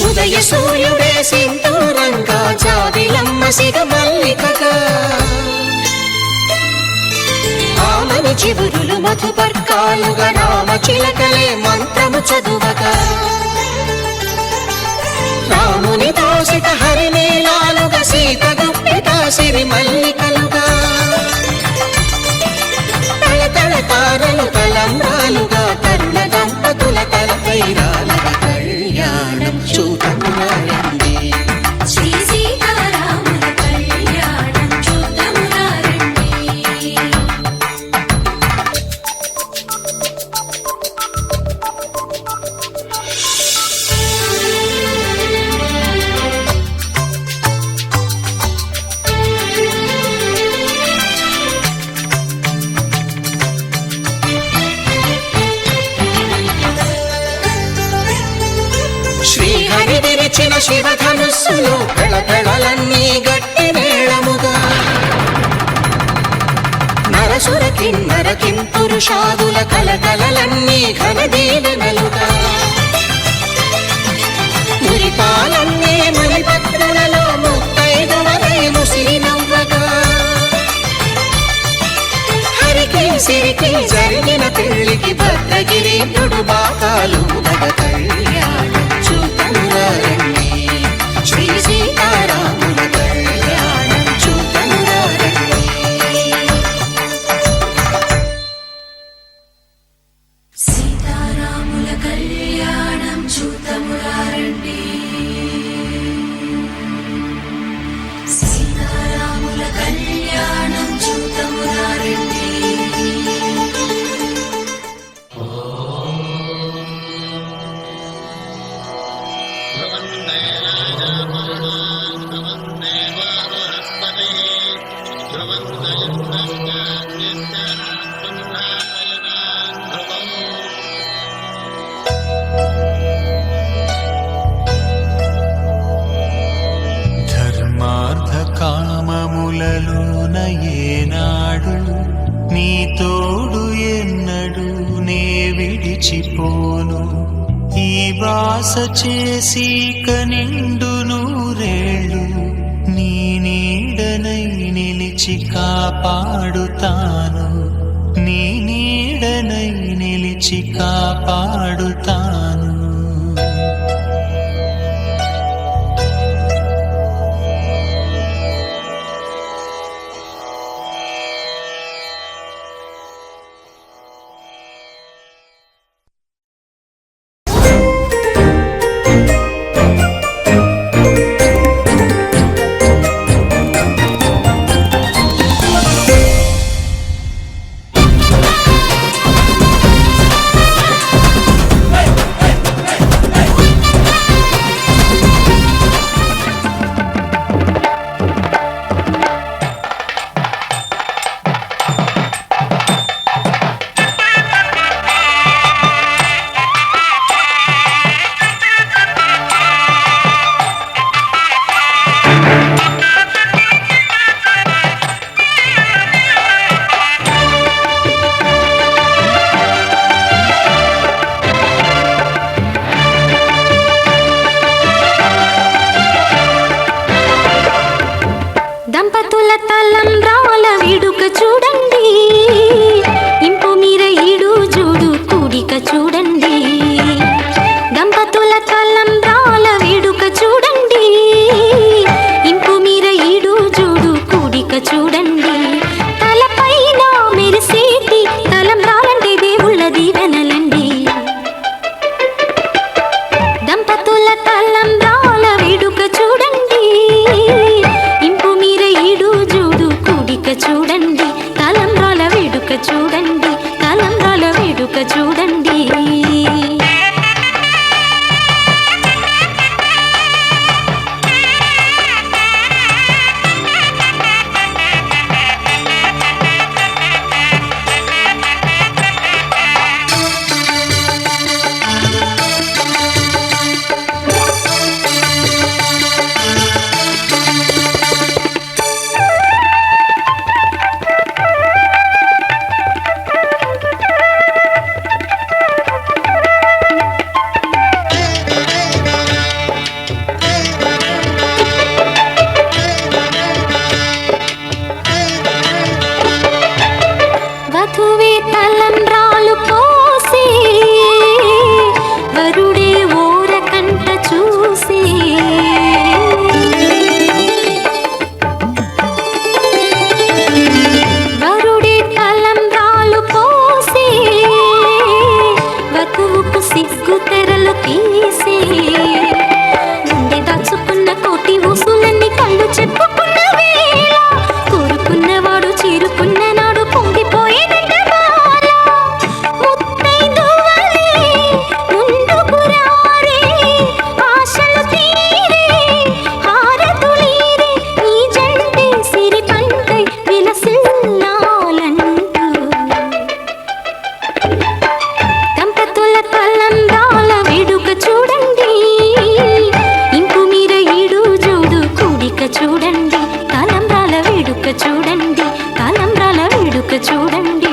ఉదయ సూర్యుడే సింధూరంగా జాబిలమ్మ సిగ మల్లికగా ఆమని చివురులు మధుపర్కాలుగా రామ చిలకలే మంత్రము చదువగా రాముని దోసిట హరినీలాలుగా సీత గుప్పిట సిరి మల్లికలుగా తళతళ తారలు తలంబ్రాలుగా తరుణ దంపతుల తలపైరాలుగా కళ్యాణం చూతమురా రండి శ్రీ సీతారాముల కళ్యాణం చూతమురా రండి శ్రీహరి విరిచిన శివధనుస్సులో కళకళలన్నీ గట్టి మేళముగా నరసుర కిన్నర కింపురుషాదుల కలకలలన్నీ ఘన దీవెనలుగా మురిపాలన్నీ మణిపత్రులలో ముత్తైదువలై ముసిరి నవ్వగా హరికి సిరికి జరిగిన పెళ్లికి భద్రగిరీంద్రుడు బాకాలు కళ్యాణం చూతమురా రండి శ్రీ సీతారాముల కళ్యాణం చూతమురా రండి సీతారాముల కళ్యాణం చూతమురా రండి సీతారాముల కళ్యాణం చూతమురా రండి ధర్మార్థ కామములలోన ఏనాడు నీ తోడు ఎన్నడు నే విడిచిపోను ఈ వాస చేసి కనిండు నూరేళ్ళు నీ నీడనై నిలిచి కాపాడుతాను నీ నీడనై నిలిచి కాపాడుతాను చూడండి తలంబ్రాల వేడుక చూడండి వధువే తలంబ్రాలు పోసి వరుడే ఓరకంట చూసి వరుడే తలంబ్రాలు పోసి వధువుకు సిగ్గు తెరలు తీసి గుండె దాచుకున్న కోటి ఊసులన్నీ కళ్ళు చెప్పుకున్న వేళ కోరుకున్నవాడు చీరుకున్న నాడు పొంగిపోయేదంట బాల ముత్తైదువలే ముందుకు రారే ఆశలు తీరే హారతులీరే ఈ జంటే సిరి పంటై విలసిల్లాలంటూ దంపతుల తలంబ్రాల వేడుక చూడండి ఇంపు మీర ఈడు జోడు కూడిక చూడండి తలంబ్రాల వేడుక చూడండి తలంబ్రాల వేడుక చూడండి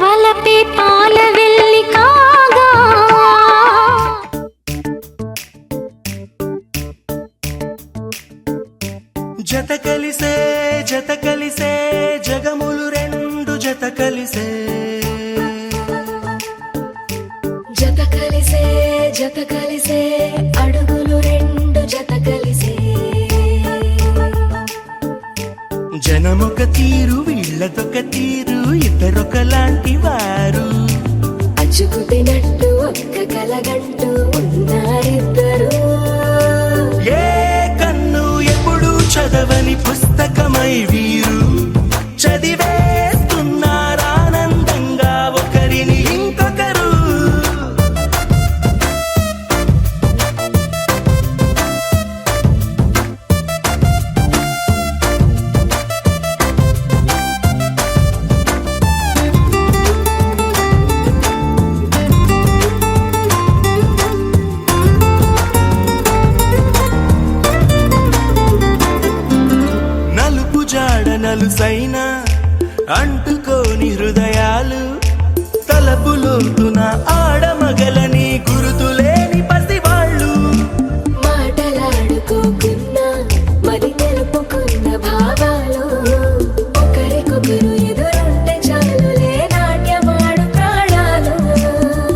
వలపే పాల వెల్లి కాగా జత కలిసే జగములు రెండు జత కలిసే జత కలిసే అడుగులు రెండు జత కలిసే జనమొక తీరు వీళ్ళదొక తీరు ఇద్దరొకలాంటి వారు అచ్చుకుతినట్టు ఒక్క కలగంటూ ఉన్నారిద్దరు ఏ కన్ను ఎప్పుడు చదవని పుస్తకమై వీరు చదివేస్తున్నారానందంగా ఒకరిని ఇంకొకరు నలుసైన అంటుకోని హృదయాలు తలపులోతున ఆడమగలని గురుతులేని పసివాళ్ళు మాటలాడుకోకున్నా మరి తెలుపుకున్న భావాలు ఒకరికొకరు ఎదురుంటే చాలులే నాట్యమాడు ప్రాణాలు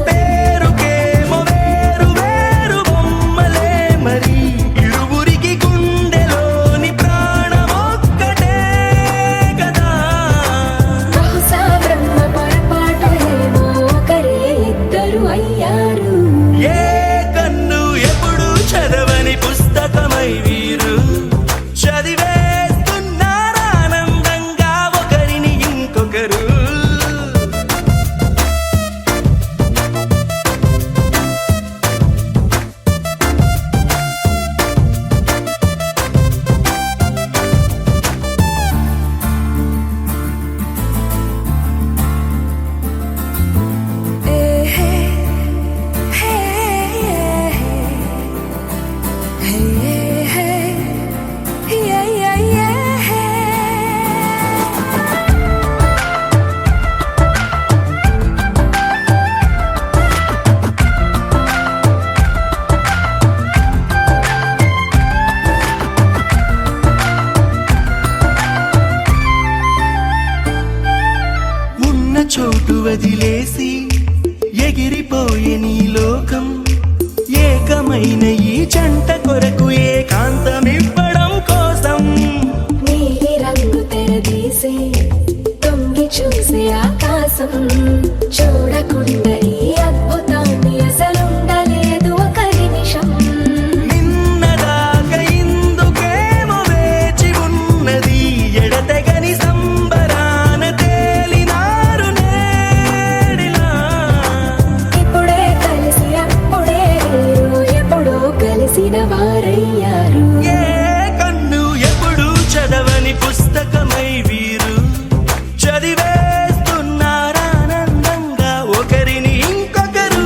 పేరుకేమో వేరు వేరు బొమ్మలే మరి ఇరువురికి గుండెలోని ప్రాణమొక్కటే కదా బహుశా బ్రహ్మ పొరపాటు ఏమో ఒకరే ఇద్దరు అయ్యారు ఏ కన్ను ఎప్పుడు చదవని పుస్తకమై వీరు చదివేస్తున్నారానందంగా ఒకరిని ఇంకొకరు Hey, hey, hey, hey. వదిలేసి ఎగిరిపోయే నీ లోకం ఏకమైన ఈ జంట కొరకు ఏకాంతమివ్వడం కోసం నీలి రంగు తెరదీసే తొంగి చూసే ఆకాశం చూడకుండా ఈ అద్భుతాన్ని అసలుండలేదు ఒక నిమిషం నిన్నదాకా ఇందుకేమో వేచి ఉన్నది ఎడతెగని సంబరాన తేలినారు నేడిలా ఇప్పుడే కలిసి అప్పుడే వేరు ఎప్పుడో కలిసిన వారయ్యారు ఏ కన్ను ఎప్పుడు చదవని పుస్తకమై వీరు చదివేస్తున్నారానందంగా ఒకరిని ఇంకొకరు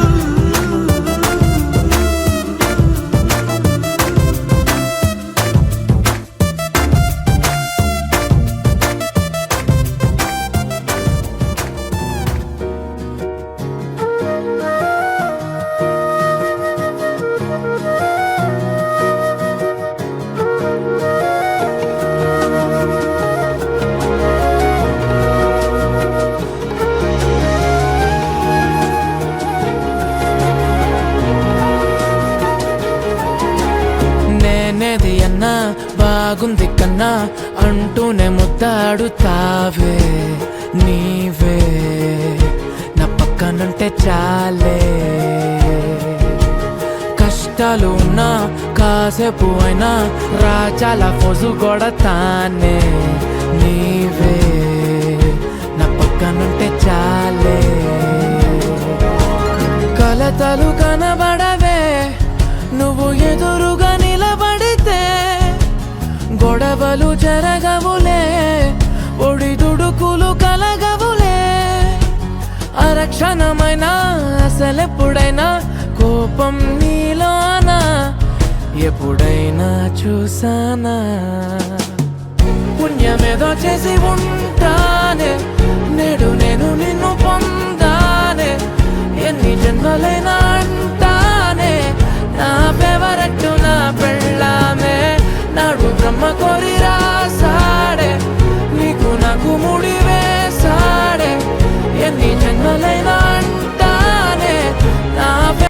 నేనేది అన్నా బాగుంది కన్నా అంటూనే ముద్దాడుతావే నీవే నా పక్కనుంటే చాలే కష్టాలు ఉన్నా కాసేపు అయినా రాజాల ఫోజు కొడతానే నీవే నా పక్కనుంటే చాలే కలతలు కనబడవే నువ్వు ఎదురుగా నిలబడితే గొడవలు జరగవులే ఒడిదుడుకులు కలగవులే అరక్షణమైన అసలెప్పుడైనా కోపం నీలోనా ఎప్పుడైనా చూసానా పుణ్యమేదో చేసి ఉంటానే నేడు నేను నిన్ను పొందానే ఎన్ని జన్మలైనా